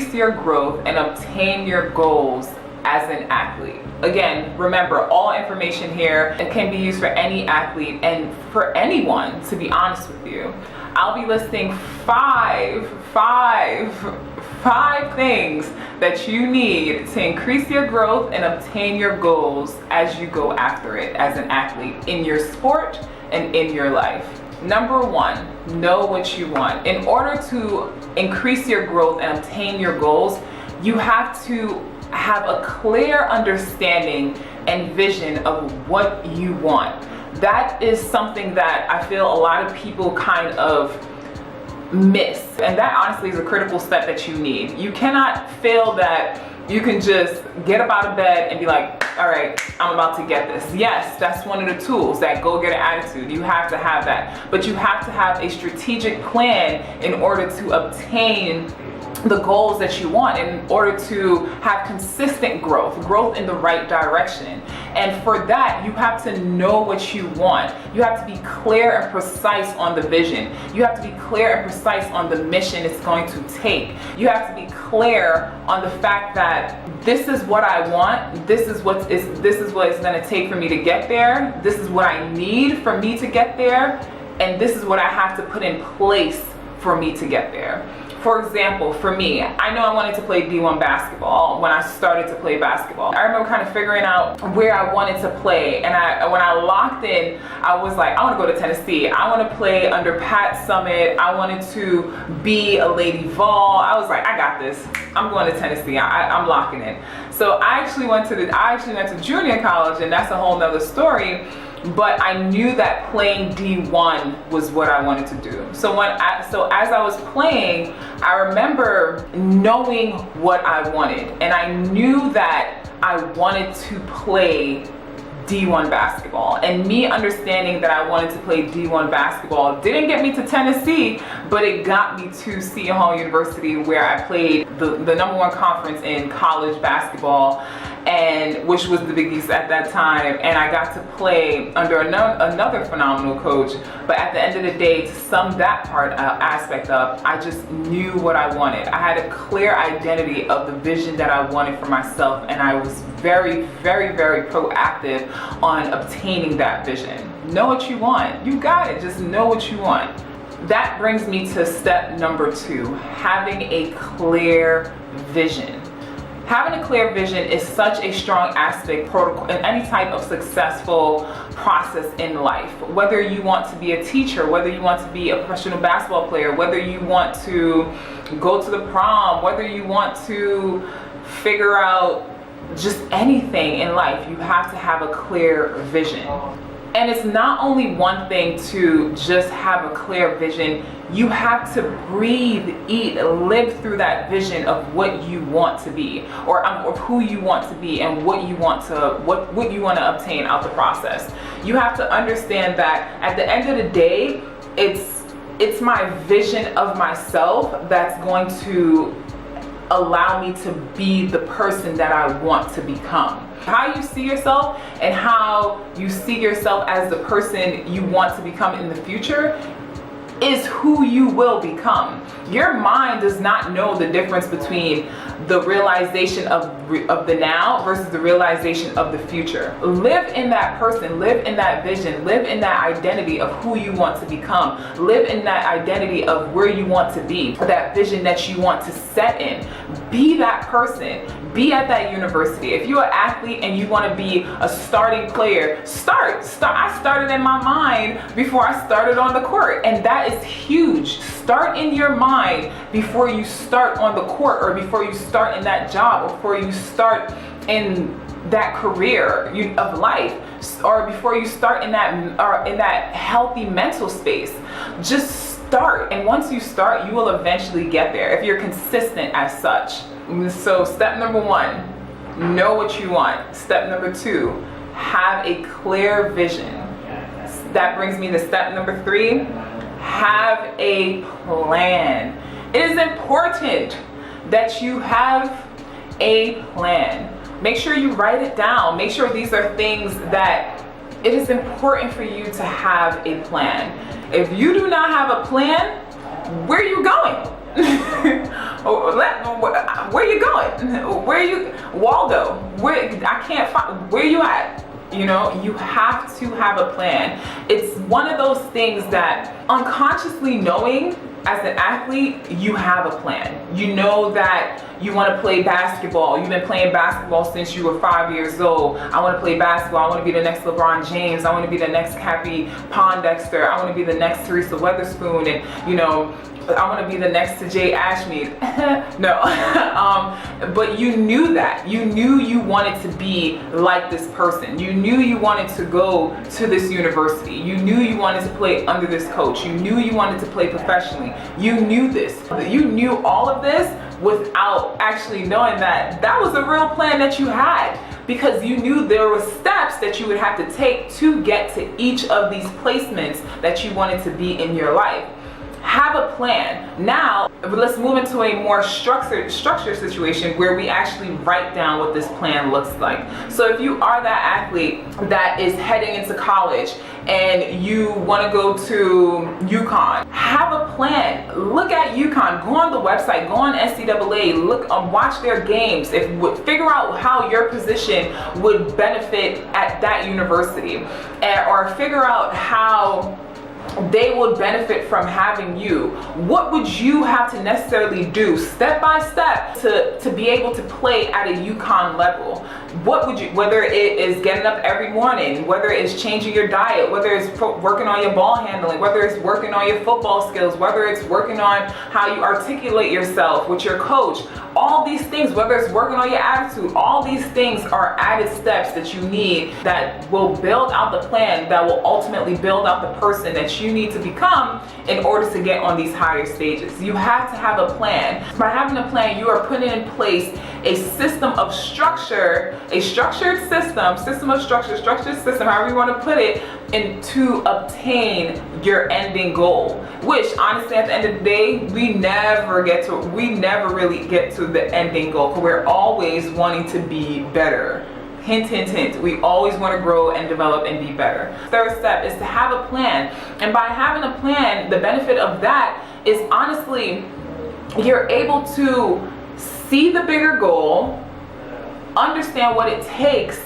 increase your growth and obtain your goals as an athlete. Again, remember, all information here can be used for any athlete and for anyone, to be honest with you. I'll be listing five things that you need to increase your growth and obtain your goals as you go after it as an athlete in your sport and in your life. Number one, know what you want. In order to increase your growth and obtain your goals, you have to have a clear understanding and vision of what you want. That is something that I feel a lot of people kind of miss, and that honestly is a critical step that you need. You cannot feel that you can just get up out of bed and be like, all right, I'm about to get this. Yes, that's one of the tools, that go-getter attitude. You have to have that, but you have to have a strategic plan in order to obtain the goals that you want, in order to have consistent growth in the right direction. And for that, you have to know what you want. You have to be clear and precise on the vision. You have to be clear and precise on the mission it's going to take. You have to be clear on the fact that this is what I want, this is what it's going to take for me to get there, this is what I need for me to get there, and this is what I have to put in place for me to get there. For example, for me, I know I wanted to play D1 basketball when I started to play basketball. I remember kind of figuring out where I wanted to play, and when I locked in, I was like, I want to go to Tennessee. I want to play under Pat Summitt. I wanted to be a Lady Vol. I was like, I got this. I'm going to Tennessee. I'm locking in. So I actually went to junior college, and that's a whole nother story. But I knew that playing D1 was what I wanted to do. So as I was playing, I remember knowing what I wanted, and I knew that I wanted to play D1 basketball. And me understanding that I wanted to play D1 basketball didn't get me to Tennessee, but it got me to Seton Hall University, where I played the number one conference in college basketball, and which was the Big East at that time, and I got to play under another phenomenal coach. But at the end of the day, to sum that aspect up, I just knew what I wanted. I had a clear identity of the vision that I wanted for myself, and I was very, very, very proactive on obtaining that vision. Know what you want. You got it. Just know what you want. That brings me to step number 2, having a clear vision. Having a clear vision is such a strong aspect protocol in any type of successful process in life. Whether you want to be a teacher, whether you want to be a professional basketball player, whether you want to go to the prom, whether you want to figure out just anything in life, you have to have a clear vision. And it's not only one thing to just have a clear vision. You have to breathe, eat, live through that vision of what you want to be, or who you want to be, and what you want to obtain out the process. You have to understand that at the end of the day, it's my vision of myself that's going to allow me to be the person that I want to become. How you see yourself and how you see yourself as the person you want to become in the future is who you will become. Your mind does not know the difference between the realization of the now versus the realization of the future. Live in that person, live in that vision, live in that identity of who you want to become, live in that identity of where you want to be, that vision that you want to set in. Be that person. Be at that university. If you're an athlete and you want to be a starting player, start. I started in my mind before I started on the court, and that is huge. Start in your mind before you start on the court, or before you start in that job, or before you start in that career of life, or before you start in that healthy mental space. Just start, and once you start, you will eventually get there if you're consistent as such. So step number 1, know what you want. Step number 2, have a clear vision. That brings me to step number 3, have a plan. It is important that you have a plan. Make sure you write it down. Make sure these are things that it is important for you to have a plan. If you do not have a plan, where are you going? Where you going? Where you, Waldo? Where, I can't find, where you at? You know, you have to have a plan. It's one of those things that unconsciously knowing as an athlete, you have a plan. You know that you want to play basketball. You've been playing basketball since you were 5 years old. I want to play basketball. I want to be the next LeBron James. I want to be the next Cappy Pondexter. I want to be the next Teresa Weatherspoon. And, you know, I want to be the next Tajay Ashmeade. No. But you knew that. You knew you wanted to be like this person. You knew you wanted to go to this university. You knew you wanted to play under this coach. You knew you wanted to play professionally. You knew this. You knew all of this without actually knowing that that was a real plan that you had, because you knew there were steps that you would have to take to get to each of these placements that you wanted to be in your life. Have a plan. Now, let's move into a more structured situation where we actually write down what this plan looks like. So if you are that athlete that is heading into college and you want to go to UConn, have a plan. Look at UConn. Go on the website. Go on NCAA. Look, watch their games. Figure out how your position would benefit at that university, or figure out how they would benefit from having you. What would you have to necessarily do step by step to be able to play at a UConn level? What would you, whether it is getting up every morning, whether it's changing your diet, whether it's working on your ball handling, whether it's working on your football skills, whether it's working on how you articulate yourself with your coach, all these things, whether it's working on your attitude, all these things are added steps that you need that will build out the plan that will ultimately build out the person that you need to become in order to get on these higher stages. You have to have a plan. By having a plan, you are putting in place a system of structure, a structured system of structure, structured system, however you want to put it, and to obtain your ending goal, which honestly at the end of the day, we never really get to the ending goal, because we're always wanting to be better. Hint, hint, hint. We always want to grow and develop and be better. Third step is to have a plan. And by having a plan, the benefit of that is honestly, you're able to see the bigger goal, understand what it takes,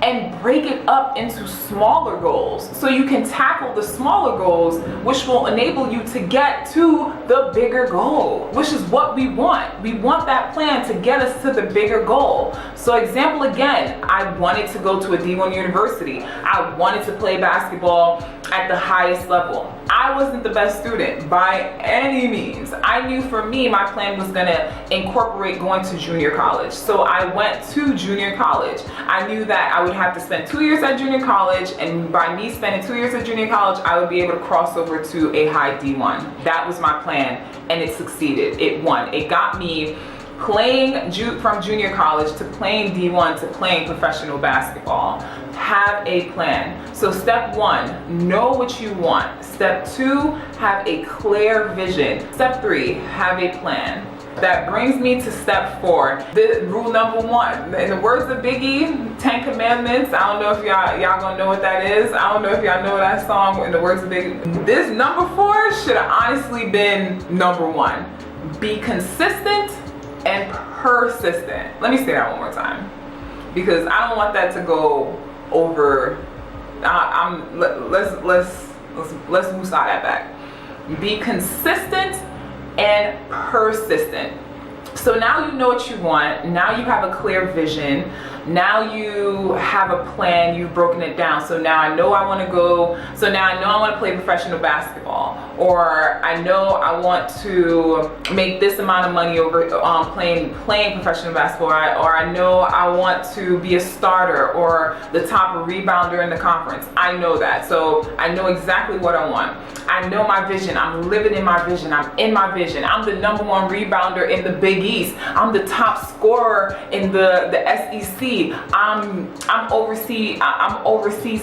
and break it up into smaller goals so you can tackle the smaller goals, which will enable you to get to the bigger goal, which is what we want. We want that plan to get us to the bigger goal. So example again, I wanted to go to a D1 university. I wanted to play basketball at the highest level. I wasn't the best student by any means. I knew for me, my plan was gonna incorporate going to junior college. So I went to junior college. I knew that I would have to spend 2 years at junior college, and by me spending 2 years at junior college, I would be able to cross over to a high D1. That was my plan, and it succeeded. It won. It got me playing from junior college to playing D1 to playing professional basketball. Have a plan. So step 1, know what you want. Step 2, have a clear vision. Step 3, have a plan. That brings me to step 4. Rule number 1, in the words of Biggie, 10 Commandments. I don't know if y'all gonna know what that is. I don't know if y'all know that song in the words of Biggie. This number 4 should have honestly been number 1. Be consistent and persistent. Let me say that one more time, because I don't want that to go over. Let's move that back. Be consistent and persistent. So now you know what you want. Now you have a clear vision. Now you have a plan. You've broken it down. So now I know I want to go. So now I know I want to play professional basketball, or I know I want to make this amount of money over playing professional basketball, or I know I want to be a starter or the top rebounder in the conference. I know that. So I know exactly what I want. I know my vision. I'm living in my vision. I'm in my vision. I'm the number 1 rebounder in the Big East. I'm the top scorer in the SEC. I'm overseas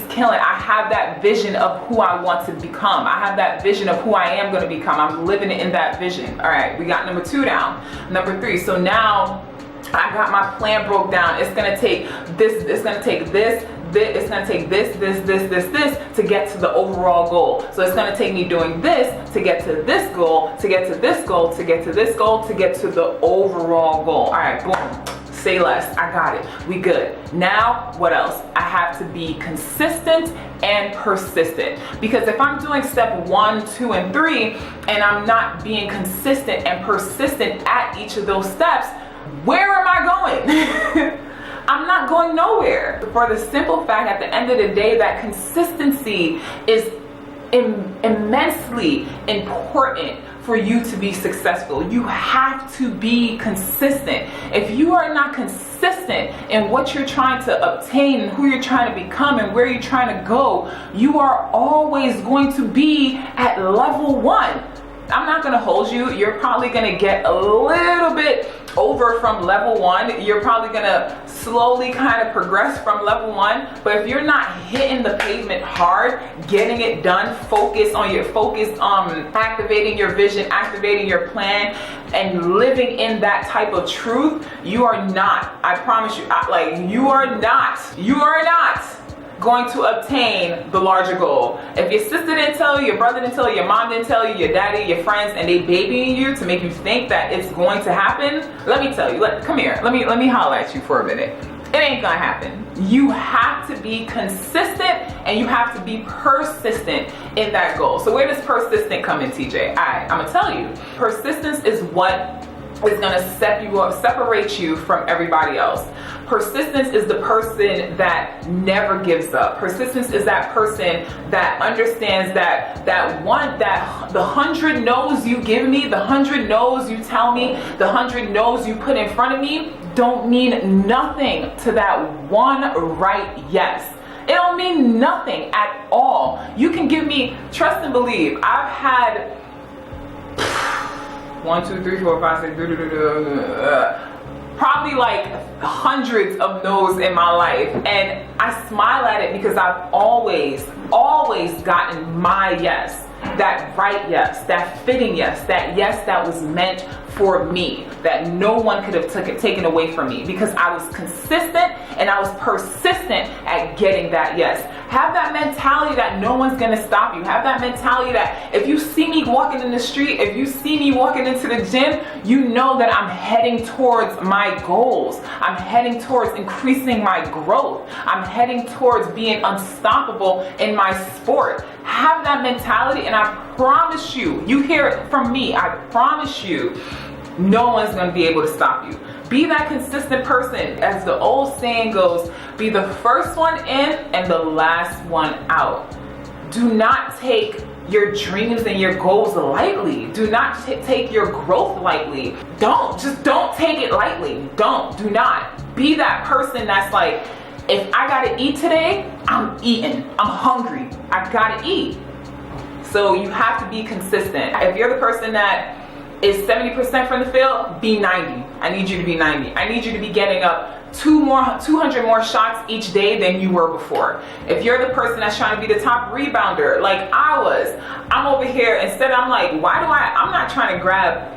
killing. I have that vision of who I want to become. I have that vision of who I am going to become. I'm living in that vision. All right, we got number 2 down. Number 3. So now I got my plan broke down. It's gonna take this, this, it's gonna take this to get to the overall goal. So it's gonna take me doing this to get to this goal, to get to this goal, to get to this goal, to get to the overall goal. All right, boom. Say less. I got it. We good. Now, what else? I have to be consistent and persistent. Because if I'm doing step 1, 2, and 3, and I'm not being consistent and persistent at each of those steps, where am I going? I'm not going nowhere. For the simple fact, at the end of the day, that consistency is immensely important for you to be successful. You have to be consistent. If you are not consistent in what you're trying to obtain, who you're trying to become, and where you're trying to go, you are always going to be at level 1. I'm not going to hold you. You're probably going to get a little bit over from level 1. You're probably going to slowly kind of progress from level 1. But if you're not hitting the pavement hard, getting it done, focus on activating your vision, activating your plan, and living in that type of truth, you are not, I promise you, you are not going to obtain the larger goal. If your sister didn't tell you, your brother didn't tell you, your mom didn't tell you, your daddy, your friends, and they babying you to make you think that it's going to happen, let me tell you, come here, let me holler at you for a minute. It ain't gonna happen. You have to be consistent and you have to be persistent in that goal. So where does persistent come in, TJ? I'm gonna tell you. Persistence is what is gonna separate you from everybody else. Persistence is the person that never gives up. Persistence is that person that understands that the 100 no's you give me, the 100 no's you tell me, the 100 no's you put in front of me don't mean nothing to that one right yes. It don't mean nothing at all. You can give me, trust and believe, I've had 1, 2, 3, 4, 5, 6, probably like hundreds of no's in my life, and I smile at it because I've always gotten my yes, that right yes, that fitting yes, that yes that was meant for me, that no one could have taken away from me, because I was consistent and I was persistent at getting that yes. Have that mentality that no one's gonna stop you. Have that mentality that if you see me walking in the street, if you see me walking into the gym, you know that I'm heading towards my goals. I'm heading towards increasing my growth. I'm heading towards being unstoppable in my sport. Have that mentality, and I promise you, you hear it from me, I promise you, no one's gonna be able to stop you. Be that consistent person. As the old saying goes, be the first one in and the last one out. Do not take your dreams and your goals lightly. Do not take your growth lightly. Just don't take it lightly. Do not. Be that person that's like, if I gotta eat today, I'm eating. I'm hungry. I gotta eat. So you have to be consistent. If you're the person that is 70% from the field, be 90. I need you to be 90. I need you to be getting up 200 more shots each day than you were before. If you're the person that's trying to be the top rebounder, like I was, I'm over here, instead I'm like, I'm not trying to grab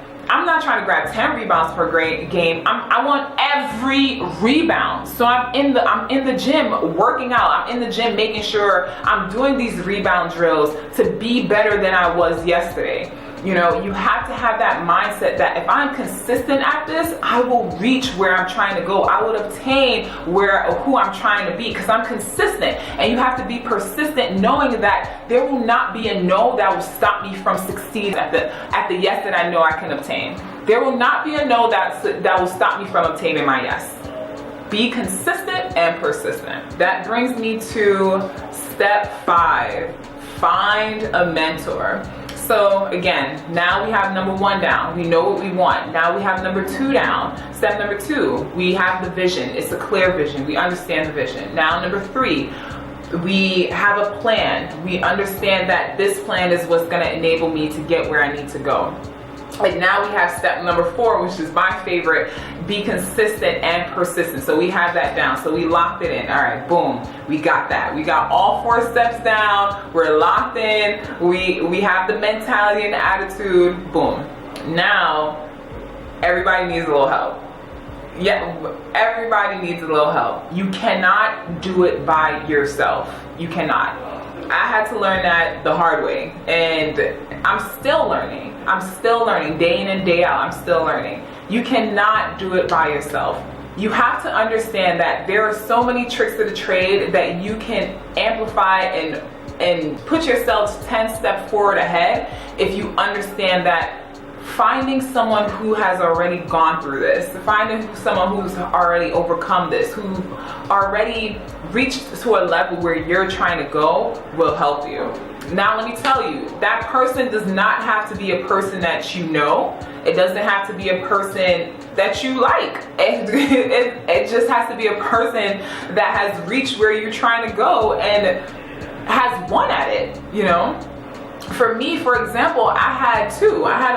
10 rebounds per game. I want every rebound. So I'm in the gym working out. I'm in the gym making sure I'm doing these rebound drills to be better than I was yesterday. You know, you have to have that mindset that if I'm consistent at this, I will reach where I'm trying to go. I will obtain who I'm trying to be, because I'm consistent. And you have to be persistent, knowing that there will not be a no that will stop me from succeeding at the yes that I know I can obtain. There will not be a no that will stop me from obtaining my yes. Be consistent and persistent. That brings me to step 5. Find a mentor. So again, now we have number 1 down. We know what we want. Now we have number 2 down. Step number 2, we have the vision. It's a clear vision. We understand the vision. Now number 3, we have a plan. We understand that this plan is what's going to enable me to get where I need to go. And now we have step number 4, which is my favorite, be consistent and persistent. So we have that down. So we locked it in. All right, boom. We got that. We got all 4 steps down. We're locked in. We have the mentality and the attitude. Boom. Now, everybody needs a little help. Yeah, everybody needs a little help. You cannot do it by yourself. You cannot. I had to learn that the hard way, and I'm still learning. I'm still learning day in and day out. I'm still learning. You cannot do it by yourself. You have to understand that there are so many tricks of the trade that you can amplify and put yourself 10 steps forward ahead if you understand that finding someone who has already gone through this, finding someone who's already overcome this, who already reached to a level where you're trying to go will help you. Now let me tell you, that person does not have to be a person that you know. It doesn't have to be a person that you like. It just has to be a person that has reached where you're trying to go and has won at it, you know? For me, for example, I had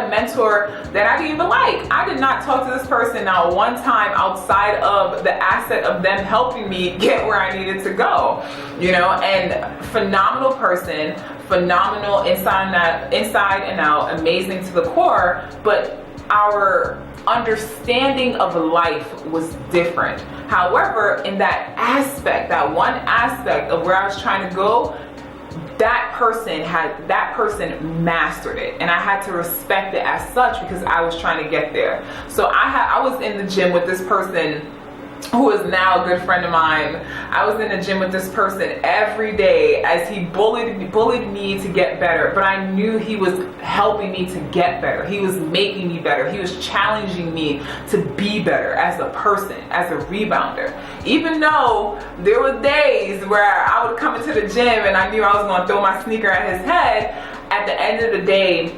a mentor that I didn't even like. I did not talk to this person not one time outside of the asset of them helping me get where I needed to go, you know, and phenomenal person, phenomenal inside and out, amazing to the core, but our understanding of life was different. However, in that aspect, that one aspect of where I was trying to go, that person mastered it, and I had to respect it as such because I was trying to get there. So I was in the gym with this person who is now a good friend of mine. I was in the gym with this person every day as he bullied me to get better, but I knew he was helping me to get better. He was making me better. He was challenging me to be better as a person, as a rebounder. Even though there were days where I would come into the gym and I knew I was going to throw my sneaker at his head, at the end of the day,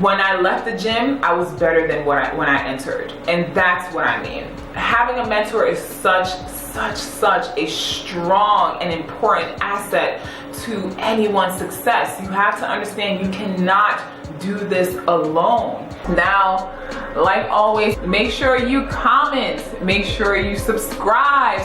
when I left the gym, I was better than when I entered. And that's what I mean. Having a mentor is such a strong and important asset to anyone's success. You have to understand you cannot do this alone. Now, like always, make sure you comment, make sure you subscribe,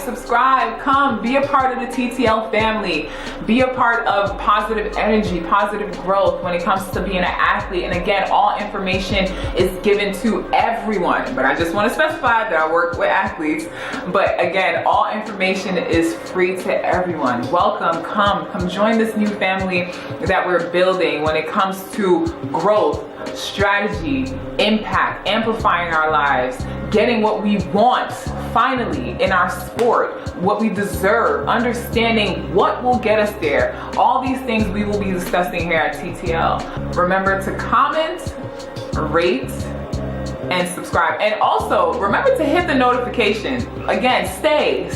come be a part of the TTL family, be a part of positive energy, positive growth when it comes to being an athlete. And again, all information is given to everyone, but I just want to specify that I work with athletes. But again, all information is free to everyone. Welcome, come join this new family that we're building when it comes to growth, strategy, impact, amplifying our lives, getting what we want finally in our sport, what we deserve, understanding what will get us there. All these things we will be discussing here at TTL. Remember to comment, rate, and subscribe. And also remember to hit the notification. Again, stay.